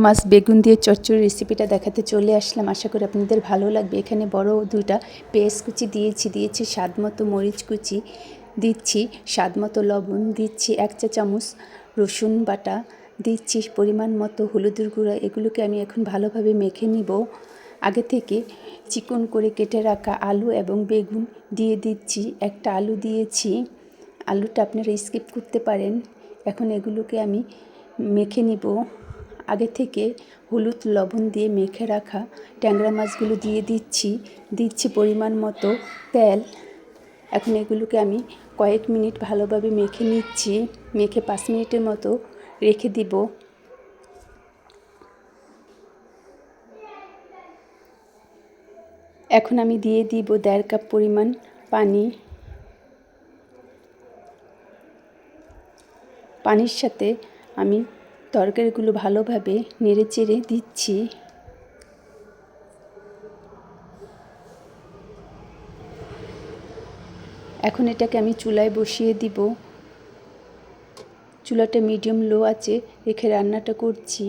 মাছ বেগুন দিয়ে চচ্চড়ি রেসিপিটা দেখাতে চলে আসলাম। আশা করি আপনাদের ভালো লাগবে। এখানে বড় দুইটা পেঁয়াজ কুচি দিয়েছি স্বাদ মতো মরিচ কুচি দিচ্ছি, স্বাদ মতো লবণ দিচ্ছি, 1 চা চামচ রসুন বাটা দিচ্ছি, পরিমাণ মতো হলুদের গুঁড়া। এগুলোকে আমি এখন ভালোভাবে মেখে নিব। আগে থেকে চিকন করে কেটে রাখা আলু এবং বেগুন দিয়ে দিচ্ছি। একটা আলু দিয়েছি, আলুটা আপনারা স্কিপ করতে পারেন। এখন এগুলোকে আমি মেখে নিব। আগে থেকে হলুদ লবণ দিয়ে মেখে রাখা ট্যাংরা মাছগুলো দিয়ে দিচ্ছি পরিমাণ মতো তেল। এখন এগুলোকে আমি কয়েক মিনিট ভালোভাবে মেখে নিচ্ছি। মেখে 5 মিনিটের মতো রেখে দিব। এখন আমি দিয়ে দিব 1.5 কাপ পরিমাণ পানি। পানির সাথে আমি তরকারিগুলো ভালোভাবে নেড়েচেড়ে দিচ্ছি। এখন এটাকে আমি চুলায় বসিয়ে দিব। চুলাটা মিডিয়াম লো আঁচে রেখে রান্নাটা করছি।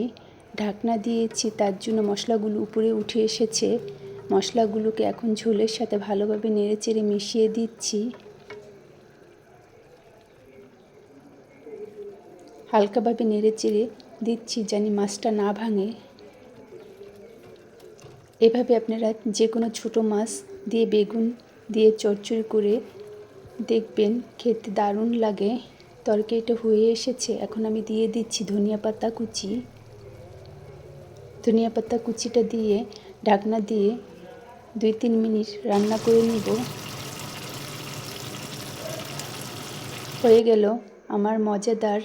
ঢাকনা দিয়েছি, তার জন্য মশলাগুলো উপরে উঠে এসেছে। মশলাগুলোকে এখন ঝোলের সাথে ভালোভাবে নেড়েচেড়ে মিশিয়ে দিচ্ছি। হালকাভাবে নেড়েচেড়ে দিচ্ছি যেন মাছটা না ভাঙে। এভাবে আপনারা যে কোনো ছোটো মাছ দিয়ে বেগুন দিয়ে চচ্চড়ি করে দেখবেন, খেতে দারুণ লাগে। তরকারিটা হয়ে এসেছে। এখন আমি দিয়ে দিচ্ছি ধনিয়া পাতা কুচি। ধনিয়া পাতা কুচিটা দিয়ে ঢাকনা দিয়ে 2-3 মিনিট রান্না করে নিব। হয়ে গেল আমার মজাদার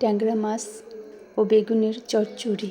ট্যাংরা মাছ ও বেগুনের চচ্চড়ি।